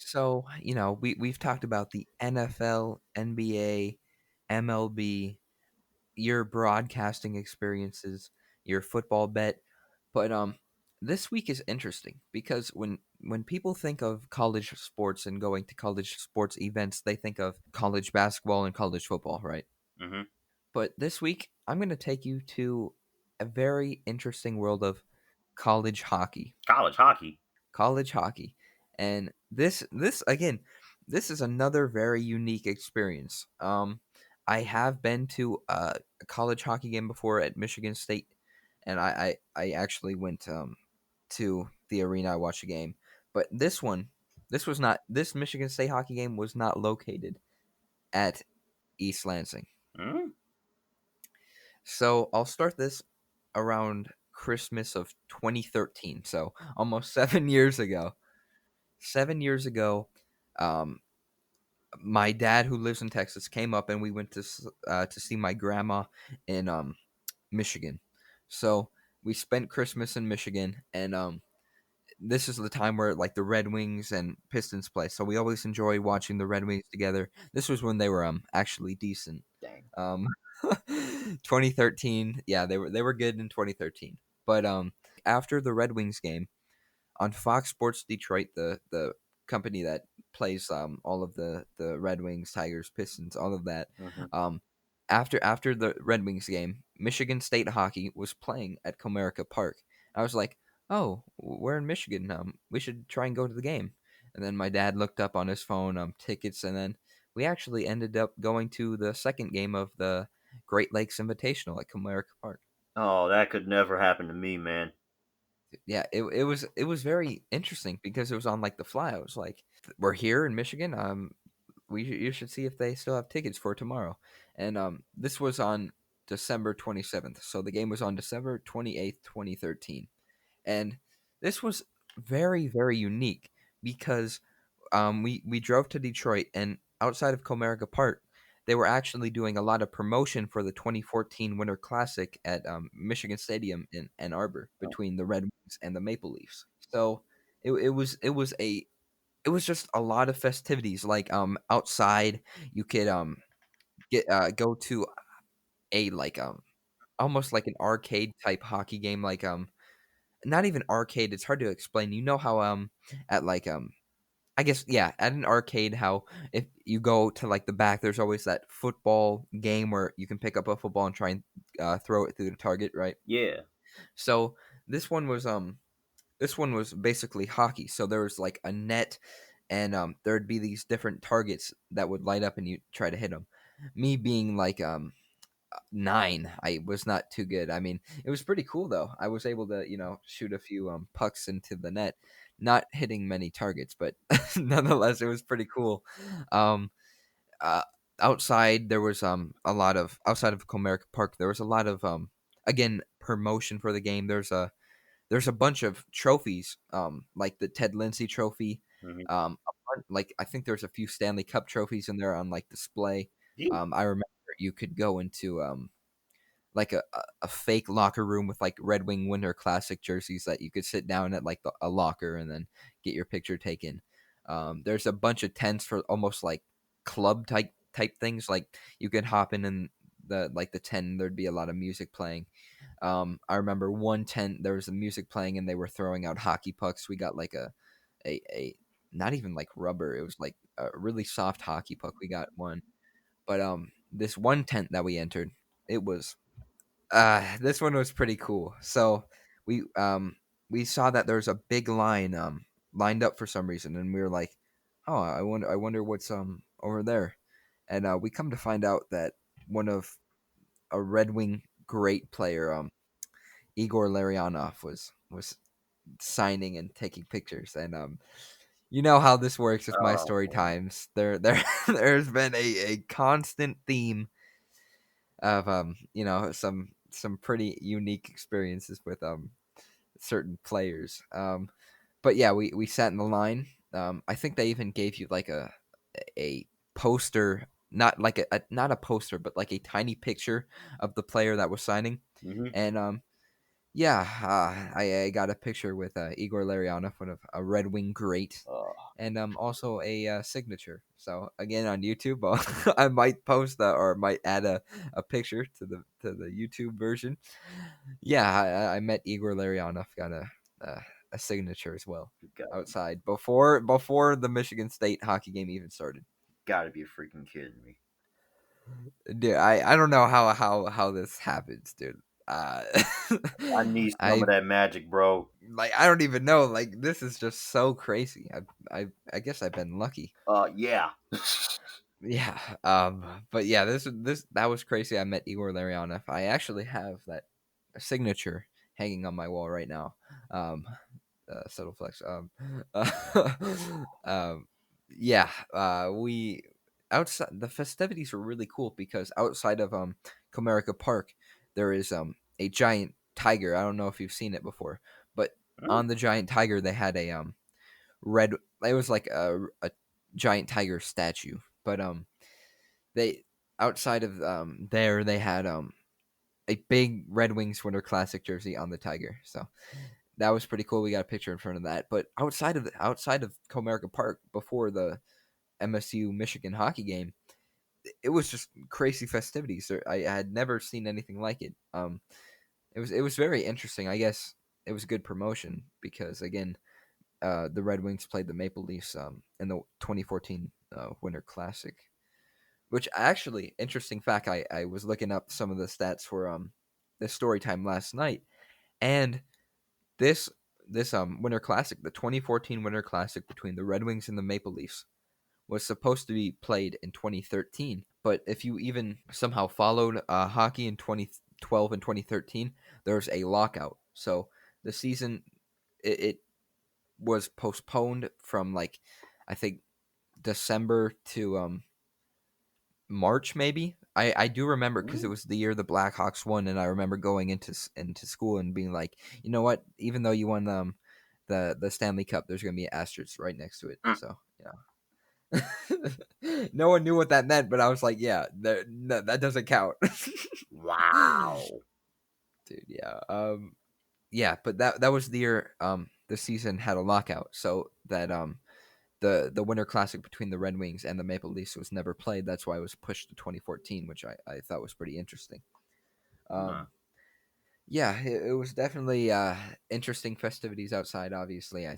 So, we've talked about the NFL, NBA, MLB, your broadcasting experiences, your football bet, but this week is interesting because when people think of college sports and going to college sports events, they think of college basketball and college football, right? Hmm. But this week, I'm going to take you to a very interesting world of college hockey. College hockey. College hockey. And this again, this is another very unique experience. I have been to a college hockey game before at Michigan State, and I actually went to the arena. I watched a game, but this Michigan State hockey game was not located at East Lansing. Hmm? So I'll start this around Christmas of 2013, so almost 7 years ago. 7 years ago, um, my dad, who lives in Texas, came up and we went to see my grandma in Michigan. So we spent Christmas in Michigan, and this is the time where like the Red Wings and Pistons play. So we always enjoy watching the Red Wings together. This was when they were actually decent. Dang. Um, 2013, yeah, they were good in 2013. But after the Red Wings game, on Fox Sports Detroit, the company that plays all of the Red Wings, Tigers, Pistons, all of that. Hmm. Um, after the Red Wings game, Michigan State hockey was playing at Comerica Park. I was like, "Oh, we're in Michigan. We should try and go to the game." And then my dad looked up on his phone tickets, and then we actually ended up going to the second game of the Great Lakes Invitational at Comerica Park. Oh, that could never happen to me, man. Yeah, it was very interesting because it was on like the fly. I was like, "We're here in Michigan. You should see if they still have tickets for tomorrow." And this was on December 27th, so the game was on December 28th, 2013. And this was very very unique because we drove to Detroit, and outside of Comerica Park, they were actually doing a lot of promotion for the 2014 Winter Classic at Michigan Stadium in Ann Arbor Oh, between the Red Wings and the Maple Leafs. So it was just a lot of festivities. Like outside, you could get go to a like almost like an arcade type hockey game, like not even arcade. It's hard to explain. You know how at like I guess yeah, at an arcade, how if you go to like the back, there's always that football game where you can pick up a football and try and throw it through the target, right? yeah. So this one was this one was basically hockey. So there was like a net, and there'd be these different targets that would light up, and you try to hit them. Me being like 9, I was not too good. I mean, it was pretty cool though. I was able to shoot a few pucks into the net, not hitting many targets, but nonetheless, it was pretty cool. Um, uh, outside there was a lot of outside of Comerica Park. There was a lot of again promotion for the game. There's a bunch of trophies, like the Ted Lindsay Trophy. Hmm. Like I think there's a few Stanley Cup trophies in there on like display. Yeah. I remember you could go into like a fake locker room with like Red Wing Winter Classic jerseys that you could sit down at like a locker and then get your picture taken. There's a bunch of tents for almost like club type things. Like you could hop in and the tent. And there'd be a lot of music playing. I remember one tent there was the music playing and they were throwing out hockey pucks. We got like a not even like rubber. It was like a really soft hockey puck. We got one, but this one tent that we entered, it was this one was pretty cool. So we um we saw that there was a big line lined up for some reason, and we were like, "Oh, I wonder what's over there." And we come to find out that one of a Red Wing great player, Igor Larionov, was signing and taking pictures. And you know how this works with my Oh, story man. times. There's been a constant theme of some pretty unique experiences with certain players. But yeah, we sat in the line. I think they even gave you like a poster, not like not a poster, but like a tiny picture of the player that was signing. Hmm. And yeah, I got a picture with Igor Larionov, one of a Red Wing great. and also a signature. So again on YouTube, I might post or might add a picture to the YouTube version. Yeah, I met Igor Larionov, got a signature as well You got, outside before the Michigan State hockey game even started. gotta be freaking kidding me. Dude, I don't know how this happens, dude. Uh, I need some of I that magic, bro. I don't even know. Like this is just so crazy. I guess I've been lucky. Yeah. Yeah. But yeah, this that was crazy. I met Igor Larionov. I actually have that signature hanging on my wall right now. Um, subtle flex. Um, yeah. We outside the festivities were really cool because outside of Comerica Park, there is a giant tiger. I don't know if you've seen it before, but Mm, on the giant tiger they had a red. It was like a giant tiger statue, but they outside of there they had a big Red Wings Winter Classic jersey on the tiger. So that was pretty cool. We got a picture in front of that. But outside of Comerica Park before the MSU Michigan hockey game, it was just crazy festivities. I had never seen anything like it. It was very interesting. I guess it was good promotion because again, the Red Wings played the Maple Leafs in the 2014 Winter Classic. Which actually, interesting fact. I was looking up some of the stats for this story time last night, and this this Winter Classic, the 2014 Winter Classic between the Red Wings and the Maple Leafs, was supposed to be played in 2013. But if you even somehow followed hockey in 2012 and 2013, there's a lockout. So the season it was postponed from like I think December to March maybe. I do remember because it mm, was the year the Blackhawks won, and I remember going into school and being like, you know what? Even though you won the Stanley Cup, there's gonna be an asterisk right next to it. mm. So yeah, no one knew what that meant, but I was like, yeah, no, that doesn't count, Wow. dude. Yeah, yeah, but that was the year the season had a lockout, so that the Winter Classic between the Red Wings and the Maple Leafs was never played. That's why it was pushed to 2014, which I thought was pretty interesting. Huh. Um, yeah, it was definitely interesting festivities outside. Obviously, I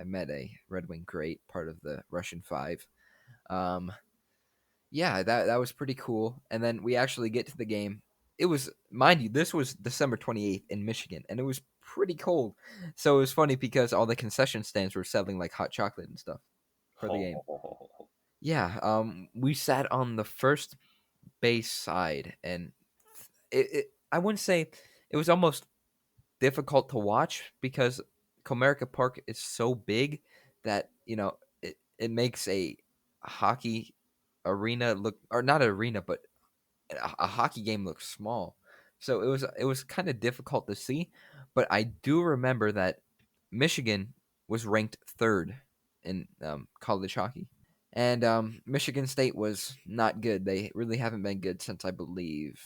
met a Red Wing great, part of the Russian Five. Um, yeah, that was pretty cool. And then we actually get to the game. It was, mind you, this was December 28th in Michigan, and it was pretty cold. So it was funny because all the concession stands were selling like hot chocolate and stuff for the Ho, game. ho, ho, ho, ho. Yeah, we sat on the first base side, and I wouldn't say it was almost difficult to watch because Comerica Park is so big that it makes a hockey arena look, or not an arena, but a hockey game look small. So it was kind of difficult to see, but I do remember that Michigan was ranked third in college hockey. And Michigan State was not good. They really haven't been good since I believe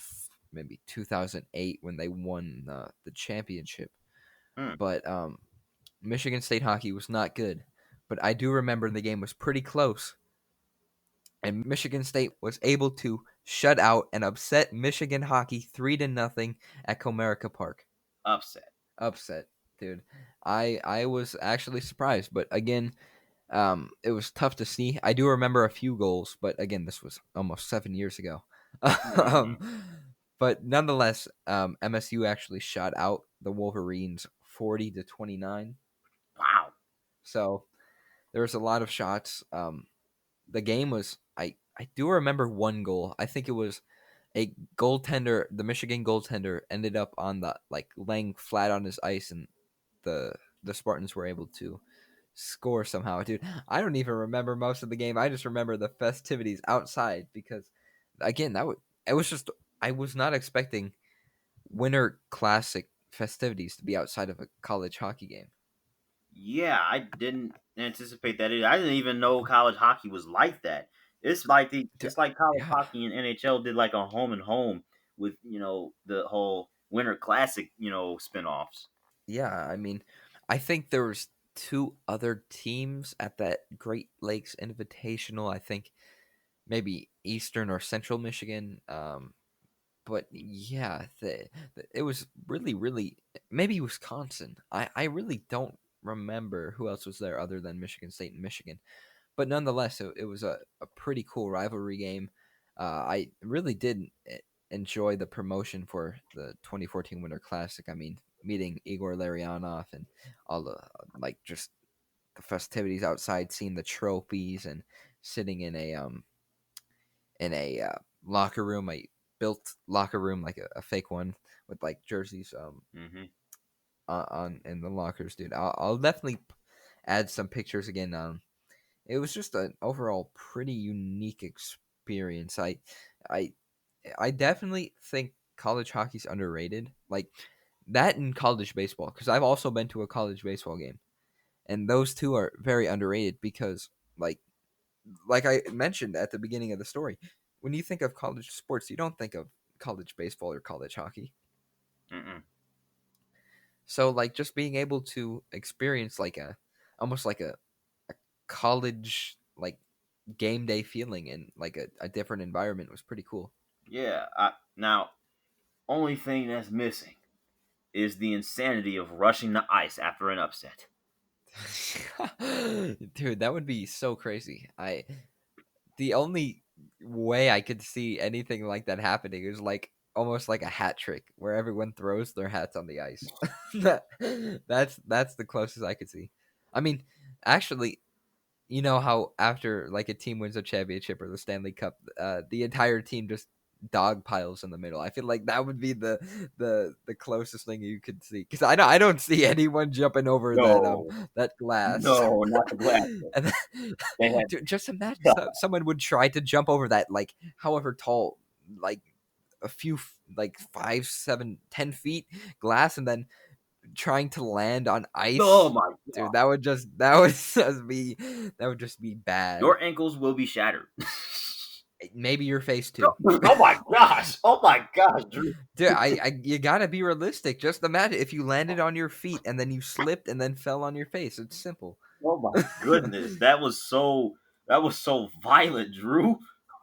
maybe 2008 when they won the championship. Hmm. But Michigan State hockey was not good. But I do remember the game was pretty close, and Michigan State was able to shut out and upset Michigan hockey 3-0 at Comerica Park. Upset. Upset, dude. I was actually surprised, but again, it was tough to see. I do remember a few goals, but again, this was almost 7 years ago. um, Hmm. but nonetheless, MSU actually shot out the Wolverines 40-29. Wow. So there was a lot of shots. The game was I do remember one goal. I think it was a goaltender. The Michigan goaltender ended up on the like laying flat on his ice, and the the Spartans were able to score somehow, dude. I don't even remember most of the game. I just remember the festivities outside because, again, it was just I was not expecting Winter Classic festivities to be outside of a college hockey game. Yeah, I didn't anticipate that either. I didn't even know college hockey was like that. Dude, It's like college yeah, hockey and NHL did like a home and home with the whole Winter Classic spinoffs. yeah. I mean, I think there was. two other teams at that Great Lakes Invitational. I think maybe Eastern or Central Michigan. But yeah, it was really, really maybe Wisconsin. I really don't remember who else was there other than Michigan State and Michigan. But nonetheless, it was a pretty cool rivalry game. I really did enjoy the promotion for the 2014 Winter Classic. I mean, meeting Igor Larionov and all the like just the festivities outside, seeing the trophies and sitting in a locker room, a built locker room like a fake one with like jerseys Hmm. on in the lockers, dude. I'll definitely add some pictures again. It was just an overall pretty unique experience. I I definitely think college hockey's underrated. Like that in college baseball, because I've also been to a college baseball game, and those two are very underrated because like I mentioned at the beginning of the story, when you think of college sports, you don't think of college baseball or college hockey. Mm-mm. So like just being able to experience like a almost like a college like game day feeling in like a different environment was pretty cool. Yeah. Now, only thing that's missing is the insanity of rushing the ice after an upset. Dude, that would be so crazy. I the only way I could see anything like that happening is like almost like a hat trick where everyone throws their hats on the ice. That's the closest I could see. I mean, actually, you know how after like a team wins a championship or the Stanley Cup, the entire team just dog piles in the middle. I feel like that would be the closest thing you could see because I don't see anyone jumping over No, that glass. no, not the glass. And They then, had dude, just imagine someone would try to jump over that like however tall, like a few like 5, 7, 10 feet glass, and then trying to land on oh ice. my Dude, god, that would just be bad. your ankles will be shattered. Maybe your face too. Oh my gosh, oh my gosh, Drew. Dude, you gotta be realistic. Just imagine if you landed on your feet and then you slipped and then fell on your face. It's simple. Oh my goodness, that was so violent, Drew.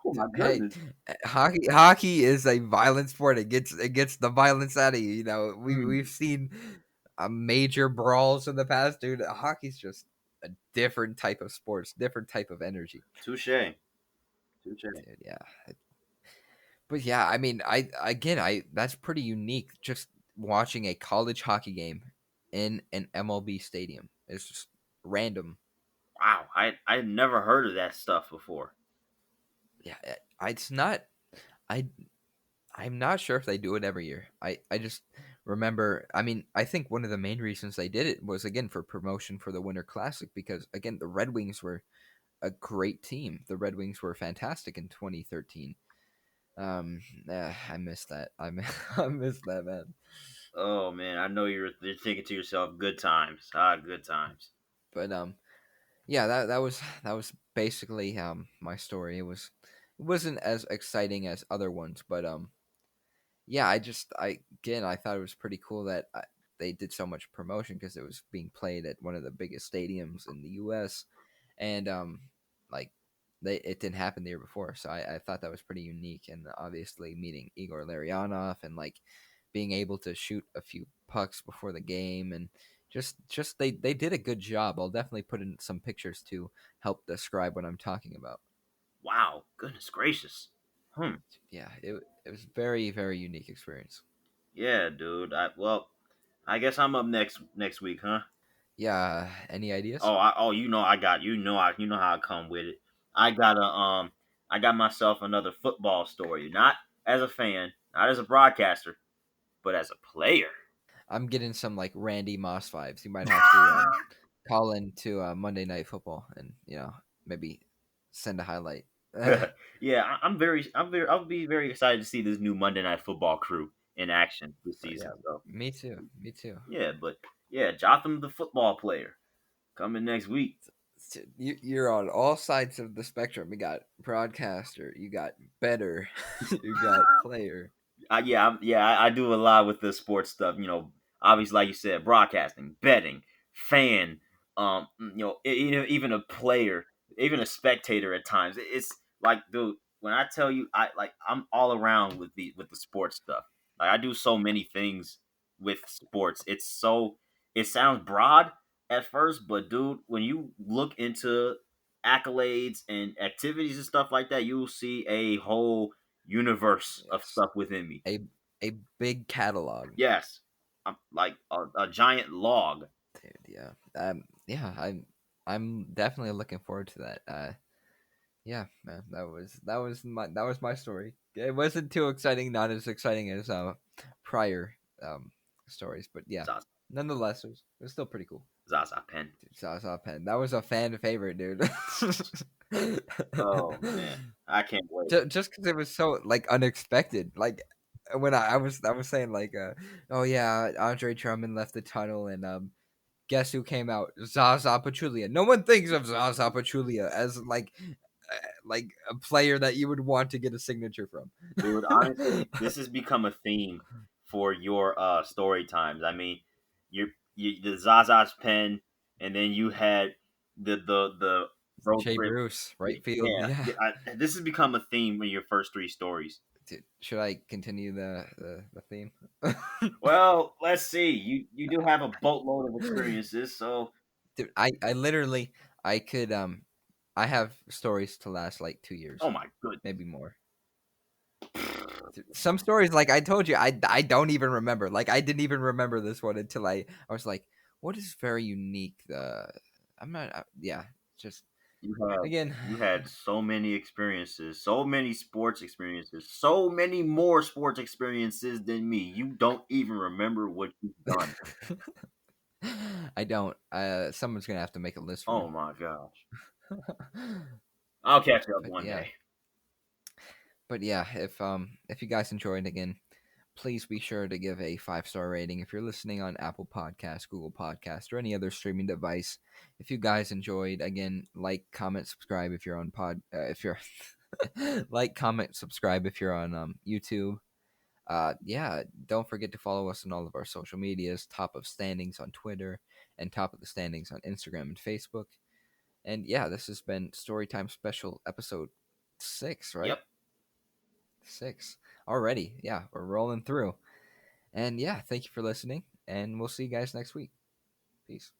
Oh my Hey, goodness. hockey is a violent sport. It gets the violence out of you. You know, Mm, we've seen major brawls in the past, dude. Hockey's just a different type of sports, different type of energy. touche, touche. Dude, yeah. But yeah, I mean, I that's pretty unique. Just watching a college hockey game in an MLB stadium. It's just random. Wow, I never heard of that stuff before. Yeah, it's not. I I'm not sure if they do it every year. I just remember. I mean, I think one of the main reasons they did it was again for promotion for the Winter Classic because again the Red Wings were a great team. The Red Wings were fantastic in 2013. I missed that. I missed that, man. Oh man, I know you're thinking to yourself, good times. Ah, good times. But yeah, that was basically my story. It wasn't as exciting as other ones, but yeah, I thought it was pretty cool that they did so much promotion because it was being played at one of the biggest stadiums in the U.S. and like it didn't happen the year before, so I thought that was pretty unique. And obviously meeting Igor Larionov and like being able to shoot a few pucks before the game and just they did a good job. I'll definitely put in some pictures to help describe what I'm talking about. Wow, goodness gracious. Hmm. Yeah, it was very very unique experience. Yeah, dude. I guess I'm up next week, huh? Yeah, any ideas? Oh, you know I got you know how I come with it. I got I got myself another football story, not as a fan, not as a broadcaster, but as a player. I'm getting some like Randy Moss vibes. You might have to call in to Monday Night Football and maybe send a highlight. Yeah, I'll be very excited to see this new Monday Night Football crew in action this But season. yeah, So me too. Me too. yeah, but yeah, Jotham the football player coming next week. You're on all sides of the spectrum. You got broadcaster, you got better, you got player. I do a lot with the sports stuff. You know, obviously, like you said, broadcasting, betting, fan. even a player, even a spectator at times. It's like, dude, when I tell you, I'm all around with the sports stuff. Like, I do so many things with sports. It sounds broad at first, but dude, when you look into accolades and activities and stuff like that, you'll see a whole universe of Yes. stuff within me. A a big catalog. Yes, I'm like a giant log. Dude, yeah. Yeah, I'm definitely looking forward to that. Yeah, man, that was my story. It wasn't too exciting, not as exciting as prior stories, but yeah, Zaza, nonetheless, it was still pretty cool. Zaza Pen. Dude, Zaza Pen, that was a fan favorite, dude. Oh man, I can't wait. Just because it was so like unexpected, like when I was saying like, oh yeah, Andre Drummond left the tunnel and guess who came out? Zaza Pachulia. No one thinks of Zaza Pachulia as like a player that you would want to get a signature from. Dude, honestly, this has become a theme for your story times. I mean, you the Zaza's pen, and then you had the road Jay trip. Bruce, right field. Yeah, Yeah. this has become a theme in your first three stories. Dude, should I continue the theme? Well, let's see. You do have a boatload of experiences, so Dude, I literally I could I have stories to last like 2 years, oh my goodness. maybe more. Some stories, like I told you, I don't even remember. Like I didn't even remember this one until I was like, what is very unique? I'm not. Yeah, just You have again. you had so many experiences, so many sports experiences, so many more sports experiences than me. You don't even remember what you've done. I don't. Someone's gonna have to make a list for Oh me. my gosh. I'll catch you up but one yeah, day. but yeah. If you guys enjoyed again, please be sure to give a 5-star rating if you're listening on Apple Podcasts, Google Podcasts, or any other streaming device. If you guys enjoyed, again, like, comment, subscribe if you're on if you're like, comment, subscribe if you're on YouTube. Yeah, don't forget to follow us on all of our social medias, Top of Standings on Twitter and Top of the Standings on Instagram and Facebook. And yeah, this has been Storytime Special episode 6, right? Yep. 6 already. Yeah, we're rolling through. And yeah, thank you for listening, and we'll see you guys next week. Peace.